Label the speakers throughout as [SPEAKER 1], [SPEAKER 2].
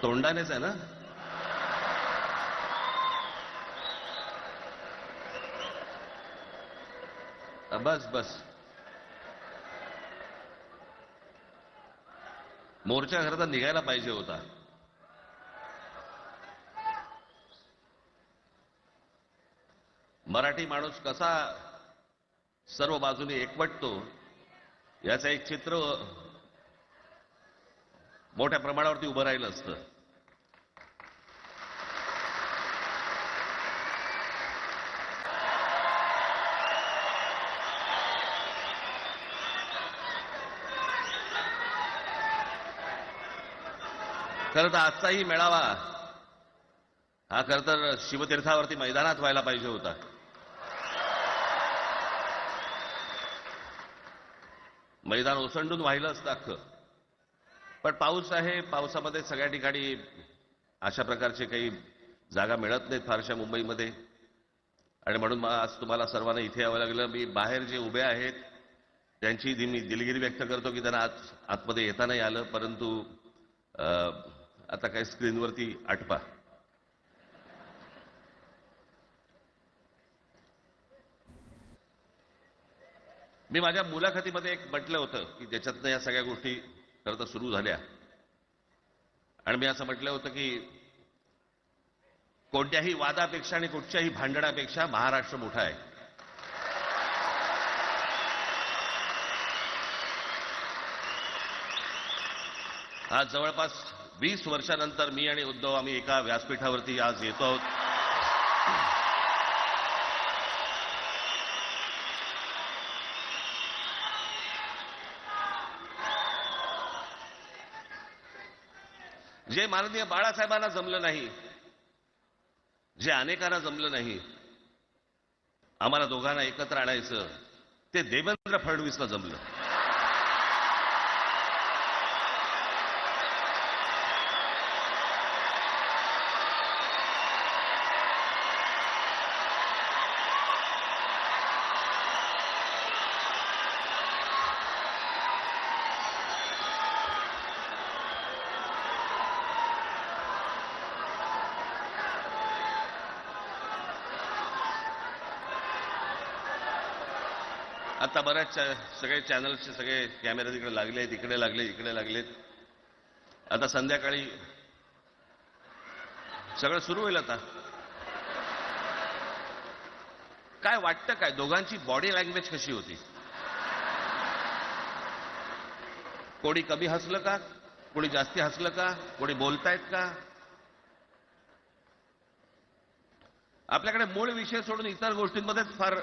[SPEAKER 1] तोंडानेच आहे ना? बस बस. मोर्चा खरं तर निघायला पाहिजे होता. मराठी माणूस कसा सर्व बाजूने एकवटतो याचं एक चित्र मोठ्या प्रमाणावरती उभं राहिलं असतं. खरं तर आजचाही मेळावा हा खरं तर शिवतीर्थावरती मैदानात व्हायला पाहिजे होता. मैदान ओसंडून वाहिलं असतं अख्खं. पण पाऊस आहे, पावसामध्ये सगळ्या ठिकाणी अशा प्रकारचे काही जागा मिळत नाहीत फारशा मुंबईमध्ये, आणि म्हणून आज तुम्हाला सर्वांना इथे यावं लागलं. मी बाहेर जे उभे आहेत त्यांची मी दिलगिरी व्यक्त करतो की त्यांना आतमध्ये येता नाही आलं, परंतु आता काही स्क्रीनवरती आठवा. मी माझ्या मुलाखतीमध्ये एक म्हटलं होतं की ज्याच्यातनं या सगळ्या गोष्टी खरं तर सुरू झाल्या, आणि मी असं म्हटलं होतं की कोणत्याही वादापेक्षा आणि कुठच्याही भांडणापेक्षा महाराष्ट्र मोठा आहे. आज जवळपास 20 वर्षानंतर मी आणि उद्धव आम्ही एका व्यासपीठावरती आज येतो आहोत. जे माननीय बाळासाहेबांना जमलं नाही, जे अनेकांना जमलं नाही, आम्हाला दोघांना एकत्र आणायचं, ते देवेंद्र फडणवीसला जमलं. आता बऱ्याच सगळे चॅनल्सचे सगळे कॅमेरे तिकडे लागले, इकडे लागले, इकडे लागलेत. आता संध्याकाळी सगळं सुरू होईल. आता काय वाटतं, काय दोघांची बॉडी लँग्वेज कशी होती? कोणी कमी हसलं का? कोणी जास्ती हसलं का? कोणी बोलतायत का? आपल्याकडे मूळ विषय सोडून इतर गोष्टींमध्येच फार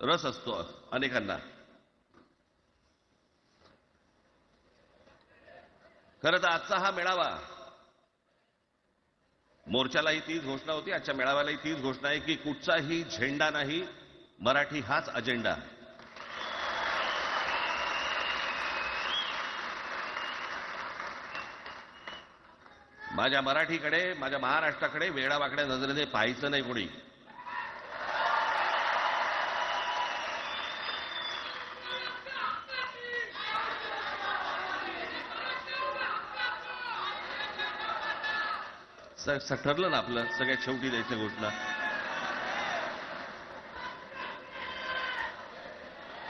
[SPEAKER 1] रस असतो अनेकांना. खरं तर आजचा हा मेळावा, मोर्चालाही तीच घोषणा होती, आजच्या मेळाव्यालाही तीच घोषणा आहे की कुठचाही झेंडा नाही, मराठी हाच अजेंडा. माझ्या मराठीकडे, माझ्या महाराष्ट्राकडे वेडावाकड्या नजरेने पाहायचं नाही कोणी. ठरलं ना आपलं, सगळ्यात शेवटी द्यायचं घोषणा.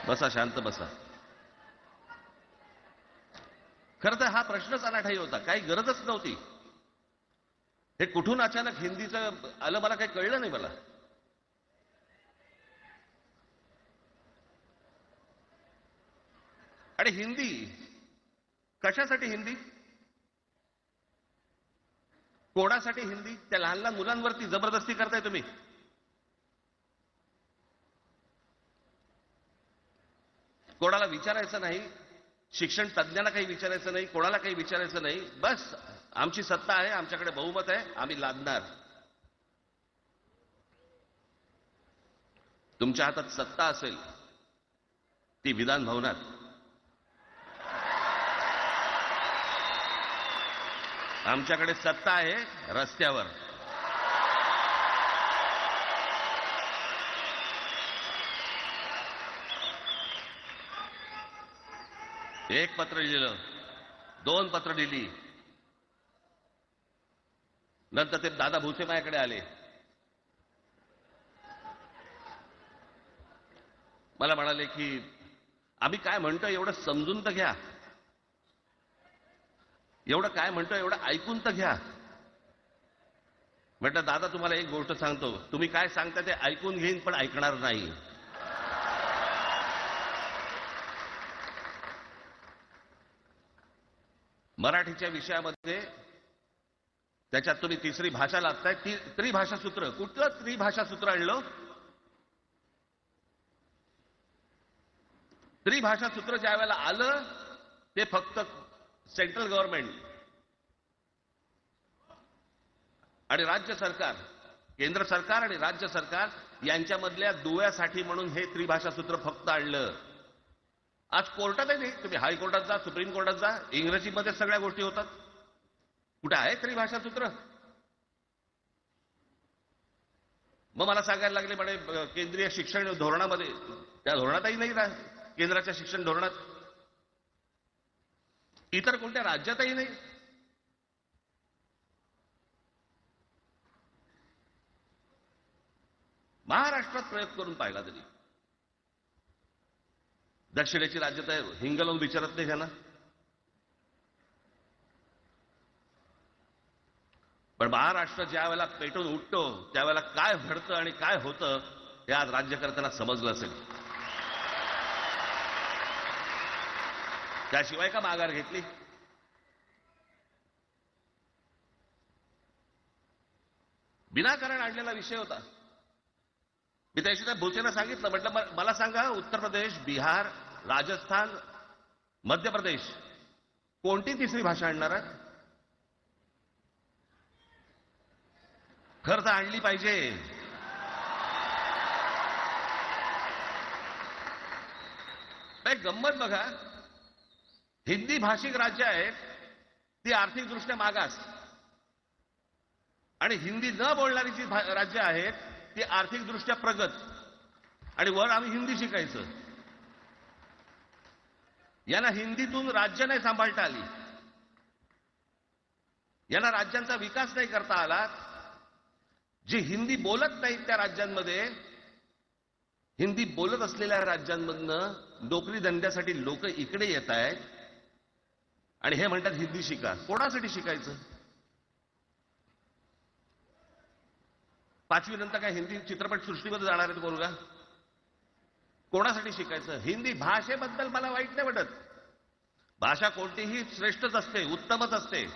[SPEAKER 1] बसा, शांत बसा. खरं तर हा प्रश्नच अनाठाई होता, काही गरजच नव्हती. हे कुठून अचानक हिंदीचं आलं मला काही कळलं नाही. मला आणि हिंदी कशासाठी? हिंदी कोणासाठी? हिंदी त्या लहान लहान मुलांवरती जबरदस्ती करताय तुम्ही. कोणाला विचारायचं नाही, शिक्षण तज्ञांना काही विचारायचं नाही, कोणाला काही विचारायचं नाही. बस आमची सत्ता आहे, आमच्याकडे बहुमत आहे, आम्ही लादणार. तुमच्या हातात सत्ता असेल ती विधान भवनात, आमच्याकडे सत्ता आहे रस्त्यावर. एक पत्र लिहिलं, 2 पत्र लिहिली, नंतर ते दादा भुसे माझ्याकडे आले. मला म्हणाले की आम्ही काय म्हणतो एवढं समजून तर घ्या, एवढं काय म्हणतो एवढं ऐकून तर घ्या. म्हटलं दादा तुम्हाला एक गोष्ट सांगतो, तुम्ही काय सांगता ते ऐकून घेईन पण ऐकणार नाही. मराठीच्या विषयामध्ये त्याच्यात तुम्ही तिसरी भाषा लादताय. त्रिभाषा सूत्र, कुठलं त्रिभाषा सूत्र आणलं? त्रिभाषा सूत्र ज्या वेळेला आलं ते फक्त सेंट्रल गव्हर्नमेंट आणि राज्य सरकार, केंद्र सरकार आणि राज्य सरकार यांच्यामधल्या दुव्यासाठी म्हणून हे त्रिभाषा सूत्र फक्त आणलं. आज कोर्टातही नाही, तुम्ही हायकोर्टात जा, सुप्रीम कोर्टात जा, इंग्रजीमध्ये सगळ्या गोष्टी होतात. कुठे आहे त्रिभाषा सूत्र? मग मला सांगायला लागले म्हणे केंद्रीय शिक्षण धोरणामध्ये, त्या धोरणातही नाही ना, केंद्राच्या शिक्षण धोरणात, इतर कोणत्या राज्यातही नाही. महाराष्ट्रात प्रयोग करून पाहिला तरी दक्षिणेची राज्य तर हिंग लावून विचारत नाही त्यांना. पण महाराष्ट्र ज्या वेळेला पेटून उठतो त्यावेळेला काय घडतं आणि काय होतं हे आज राज्यकर्त्यांना समजलं असेल. त्याशिवाय का माघार घेतली? विनाकारण आणलेला विषय होता. मी त्याशी त्या भुसेंना सांगितलं, म्हटलं मला सांगा उत्तर प्रदेश, बिहार, राजस्थान, मध्य प्रदेश कोणती तिसरी भाषा आणणार आहे? खरं तर आणली पाहिजे. एक गंमत बघा, हिंदी भाषिक राज्य आहेत ती आर्थिकदृष्ट्या मागास, आणि हिंदी न बोलणारी जी राज्य आहेत ती आर्थिकदृष्ट्या प्रगत, आणि वर आम्ही हिंदी शिकायचं. यांना हिंदीतून राज्य नाही सांभाळता आली, यांना राज्यांचा विकास नाही करता आला. जे हिंदी बोलत नाहीत त्या राज्यांमध्ये, हिंदी बोलत असलेल्या राज्यांमधनं नोकरी धंद्यासाठी लोक इकडे येत आहेत आणि हे म्हणतात हिंदी शिका. कोणासाठी शिकायचं? 5वी नंतर काय हिंदी चित्रपट सृष्टीमध्ये जाणार आहेत मुलगा? कोणासाठी शिकायचं? हिंदी भाषेबद्दल मला वाईट नाही वाटत. भाषा कोणतीही श्रेष्ठच असते, उत्तमच असते.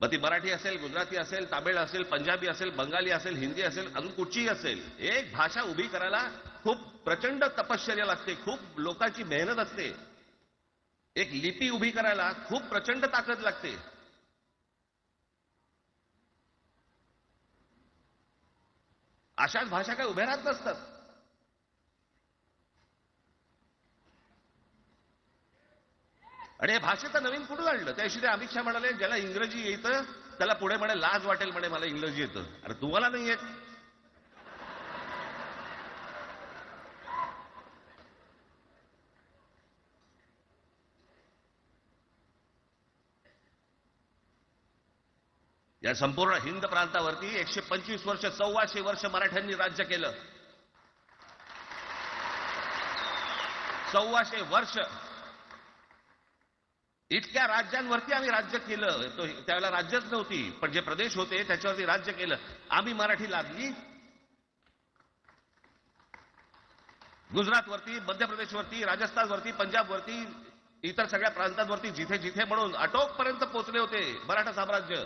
[SPEAKER 1] मग ती मराठी असेल, गुजराती असेल, तामिळ असेल, पंजाबी असेल, बंगाली असेल, हिंदी असेल, अजून कुठचीही असेल. एक भाषा उभी करायला खूप प्रचंड तपश्चर्या लागते, खूप लोकांची मेहनत असते. एक लिपी उभी करायला खूप प्रचंड ताकद लागते. अशाच भाषा काय उभ्या राहत नसतात. आणि हे भाषेचं नवीन कुठून आणलं? त्याशी ते अमित शहा म्हणाले ज्याला इंग्रजी येतं त्याला पुढे म्हणे लाज वाटेल, म्हणे मला इंग्रजी येतं. अरे तुम्हाला नाही येत? या संपूर्ण हिंद प्रांतावरती 125 वर्ष, 1400 वर्ष मराठ्यांनी राज्य केलं. 1400 वर्ष इतक्या राज्यांवरती आम्ही राज्य केलं. त्यावेळेला राज्यच नव्हती, पण जे प्रदेश होते त्याच्यावरती राज्य केलं. आम्ही मराठी लादली गुजरातवरती, मध्य प्रदेशवरती, राजस्थानवरती, पंजाबवरती, इतर सगळ्या प्रांतांवरती जिथे जिथे म्हणून अटोकपर्यंत पोहोचले होते मराठा साम्राज्य,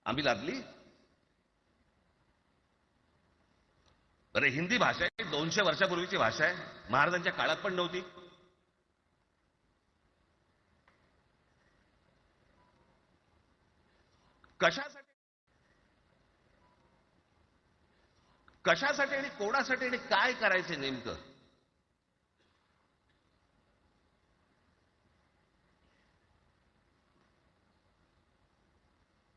[SPEAKER 1] आम्ही लादली. अरे हिंदी भाषा आहे 200 वर्षापूर्वीची भाषा आहे, महाराजांच्या काळात पण नव्हती. कशासाठी आणि कोणासाठी आणि काय करायचे नेमकं?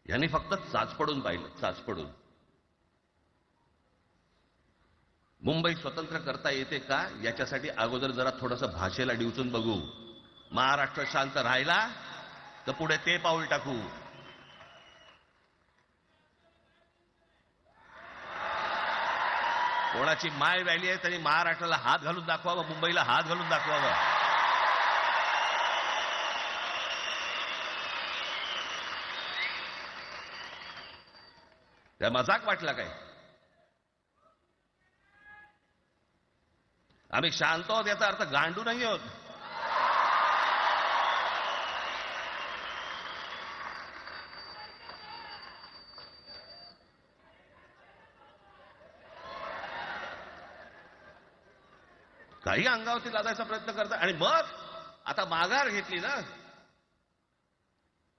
[SPEAKER 1] यांनी फक्त चाचपडून पाहिलं, चाचपडून. मुंबई स्वतंत्र करता येते का याच्यासाठी अगोदर जरा थोडंसं भाषेला डिवचून बघू. महाराष्ट्र शांत राहिला तर पुढे ते पाऊल टाकू. कोणाची माय व्हॅली आहे त्यांनी महाराष्ट्राला हात घालून दाखवावा, मुंबईला हात घालून दाखवावा. त्या मजाक वाटला काय? आम्ही शांत आहोत याचा अर्थ गांडू नाही आहोत. काही अंगावरती लादायचा प्रयत्न करतात आणि मग आता माघार घेतली ना,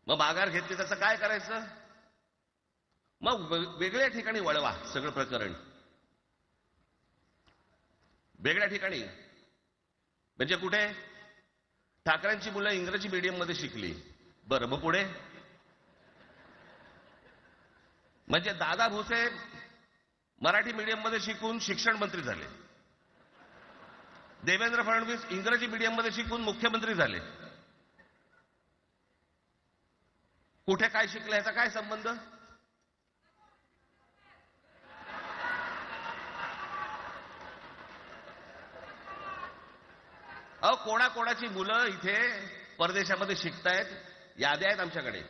[SPEAKER 1] मग माघार घेतली त्याचं काय करायचं? मग वेगळ्या ठिकाणी वळवा सगळं प्रकरण. वेगळ्या ठिकाणी म्हणजे कुठे? ठाकरेंची मुलं इंग्रजी मीडियम मध्ये शिकली, बरं मग पुढे? म्हणजे दादा भुसे मराठी मीडियम मध्ये शिकून शिक्षण मंत्री झाले, देवेंद्र फडणवीस इंग्रजी मीडियम मध्ये शिकून मुख्यमंत्री झाले. कुठे काय शिकले याचा काय संबंध? अहो कोणाकोणाची मुलं इथे परदेशामध्ये शिकतायत, याद्या आहेत आमच्याकडे.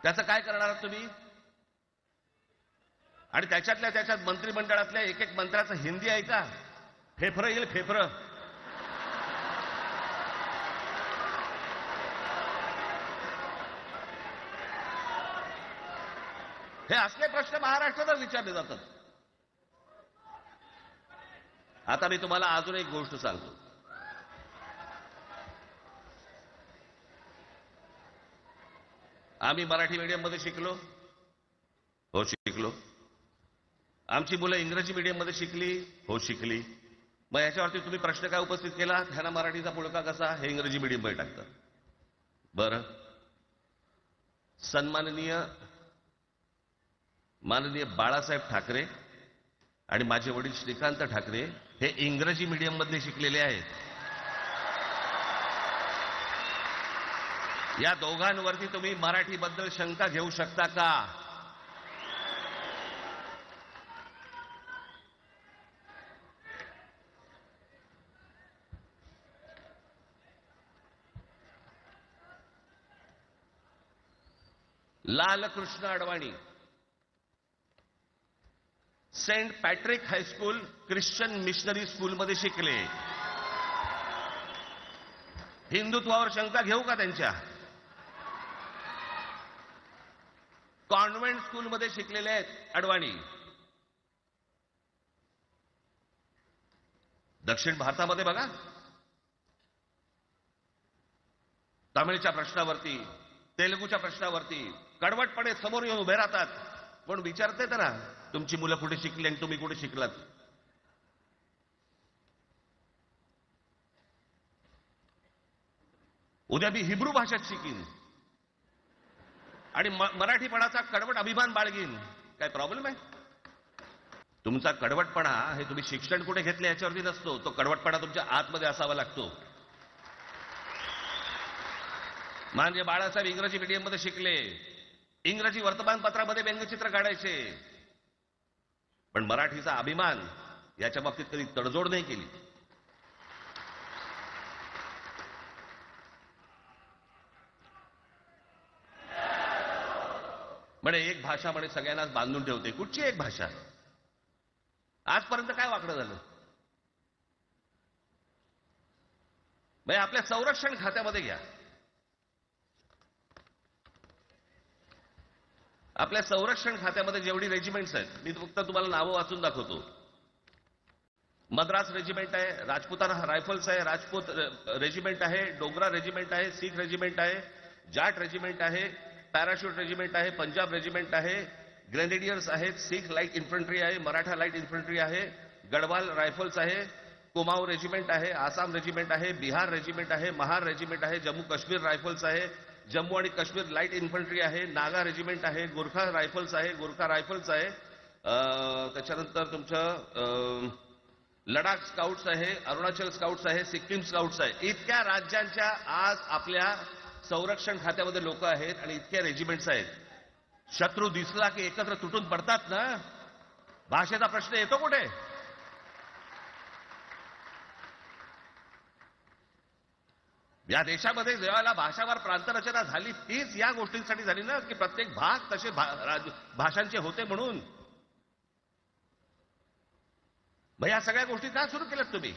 [SPEAKER 1] त्याचं काय करणार आहात तुम्ही? आणि त्याच्यातल्या त्याच्यात मंत्रिमंडळातल्या एक एक मंत्र्याचं हिंदी आहे का? फेफरं येईल, फेफरं. हे असले प्रश्न महाराष्ट्रातच विचारले जातात. आता मी तुम्हाला अजून एक गोष्ट सांगतो. आम्ही मराठी मीडियम मध्ये शिकलो, हो शिकलो. आमची मुलं इंग्रजी मीडियम मध्ये शिकली, हो शिकली. मग याच्यावरती तुम्ही प्रश्न काय उपस्थित केला? ह्यांना मराठीचा पुळका कसा? हे इंग्रजी मीडियम मध्ये टाकतात. बरं, माननीय बाळासाहेब ठाकरे आणि माझे वडील श्रीकांत ठाकरे हे इंग्रजी मीडियम मध्ये शिकलेले आहेत. या दोघांवरती तुम्ही मराठीबद्दल शंका घेऊ शकता का? Lalkrishna Advani Saint Patrick high school Christian missionary स्कूलमध्ये शिकले. हिंदुत्वावर शंका घेऊ का त्यांच्या? कॉन्व्हेंट स्कूलमध्ये शिकलेले आहेत अडवाणी. दक्षिण भारतामध्ये बघा, तमिळच्या प्रश्नावरती, तेलुगूच्या प्रश्नावरती कडवटपणे समोर येऊन उभे राहतात. पण विचारते तर ना, तुमची मुलं कुठे शिकली आणि तुम्ही कुठे शिकलात? उद्या मी हिब्रू भाषेत शिकीन आणि मराठीपणाचा कडवट अभिमान बाळगीन. काय प्रॉब्लेम आहे? तुमचा कडवटपणा हे तुम्ही शिक्षण कुठे घेतले याच्यावरती नसतो, तो कडवटपणा तुमच्या आतमध्ये असावा लागतो. म्हणजे बाळासाहेब इंग्रजी मीडियम मध्ये शिकले, इंग्रजी वर्तमानपत्रामध्ये व्यंगचित्र काढायचे, पण मराठीचा अभिमान याच्या बाबतीत कधी तडजोड नाही केली. म्हणे एक भाषा म्हणे सगळ्यांनाच बांधून ठेवते. कुठची एक भाषा? आजपर्यंत काय वाकडं झालं? म्हणजे आपल्या संरक्षण खात्यामध्ये घ्या, आपल्या संरक्षण खात्यामध्ये जेवढी रेजिमेंट्स आहेत, मी फक्त तुम्हाला नावं वाचून दाखवतो. मद्रास रेजिमेंट आहे, राजपुताना रायफल्स आहे, राजपूत रेजिमेंट आहे, डोगरा रेजिमेंट आहे, सीख रेजिमेंट आहे, जाट रेजिमेंट आहे, पॅराशूट रेजिमेंट आहे, पंजाब रेजिमेंट आहे, ग्रेनेडियर्स आहेत, सीख लाईट इन्फंट्री आहे, मराठा लाईट इन्फंट्री आहे, गढवाल रायफल्स आहे, कुमाऊ रेजिमेंट आहे, आसाम रेजिमेंट आहे, बिहार रेजिमेंट आहे, महार रेजिमेंट आहे, जम्मू काश्मीर रायफल्स आहे, जम्मू आणि काश्मीर लाईट इन्फंट्री आहे, नागा रेजिमेंट आहे, गोरखा रायफल्स आहे, गोरखा रायफल्स आहे, त्याच्यानंतर तुमचं लडाख स्काउट्स आहे, अरुणाचल स्काउट्स आहे, सिक्कीम स्काउट्स आहे. इतक्या राज्यांच्या आज आपल्या संरक्षण खात्यामध्ये लोक आहेत आणि इतक्या रेजिमेंट्स आहेत. शत्रू दिसला की एकत्र तुटून पडतात ना. भाषेचा प्रश्न येतो कुठे? या देशामध्ये जेव्हा भाषावार प्रांतरचना झाली तीच या गोष्टींसाठी झाली ना, की प्रत्येक भाग तसे भाषांचे होते म्हणून. मग या सगळ्या गोष्टी का सुरू केल्यात तुम्ही?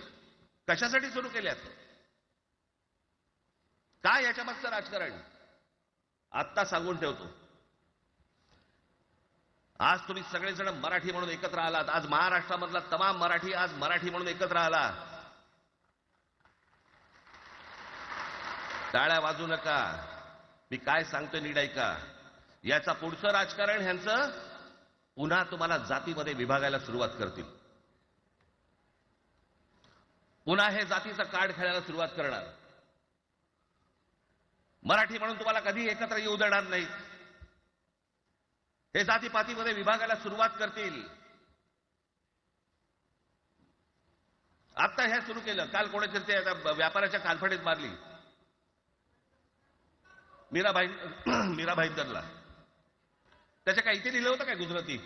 [SPEAKER 1] कशासाठी सुरू केल्यात? काय याच्या मागचं राजकारण? आत्ता सांगून ठेवतो, आज तुम्ही सगळेजण मराठी म्हणून एकत्र आलात. आज महाराष्ट्रामधला तमाम मराठी आज मराठी म्हणून एकत्र आला. टाळ्या वाजू नका. मी काय सांगतोय नीट ऐका. याचा पुढचं राजकारण ह्यांचं पुन्हा तुम्हाला जातीमध्ये विभागायला सुरुवात करतील. पुन्हा हे जातीचं कार्ड खेळायला सुरुवात करणार. मराठी म्हणून तुम्हाला कधी एकत्र येऊ देणार नाही. हे जातीपातीमध्ये विभागायला सुरुवात करतील. आता हे सुरू केलं. काल कोणाच्या ते व्यापाऱ्याच्या कानफडीत मारली मीरा भाईंदरला. त्याच्या काय इथे लिहिलं होतं काय गुजराती?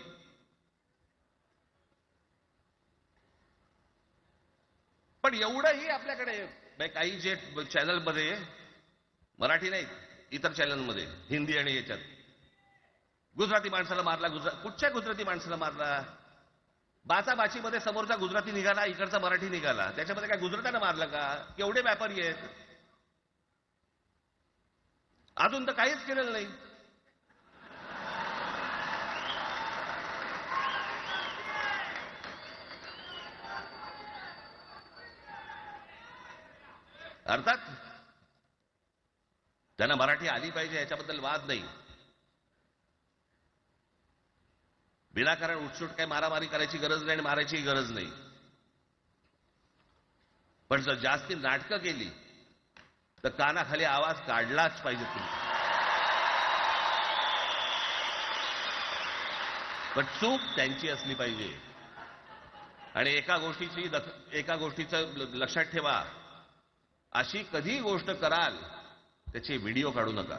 [SPEAKER 1] पण एवढंही आपल्याकडे काही जे चॅनलमध्ये, मराठी नाही इतर चॅनलमध्ये, हिंदी आणि याच्यात गुजराती माणसाला मारला. कुठच्या गुजराती माणसाला मारला? बाचाबाचीमध्ये समोरचा गुजराती निघाला, इकडचा मराठी निघाला. त्याच्यामध्ये काय गुजरात्यानं मारलं का? एवढे व्यापारी आहेत. अजून तर काहीच केलेलं नाही. अर्थात त्यांना मराठी आली पाहिजे याच्याबद्दल वाद नाही. विनाकारण उठसूट काही मारामारी करायची गरज नाही आणि मारायची गरज नाही. पण जर जास्ती नाटकं केली तर कानाखाली आवाज काढलाच पाहिजे तुम्ही. पण चूक त्यांची असली पाहिजे. आणि एका गोष्टीचं लक्षात ठेवा, अशी कधी गोष्ट कराल त्याचे व्हिडिओ काढू नका.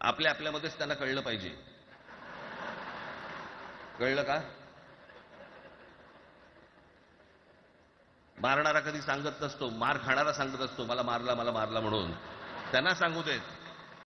[SPEAKER 1] आपल्यामध्येच त्यांना कळलं पाहिजे. कळलं का? मारणारा कधी सांगत नसतो, मार खाणारा सांगत असतो मला मारला म्हणून. त्यांना सांगू देत.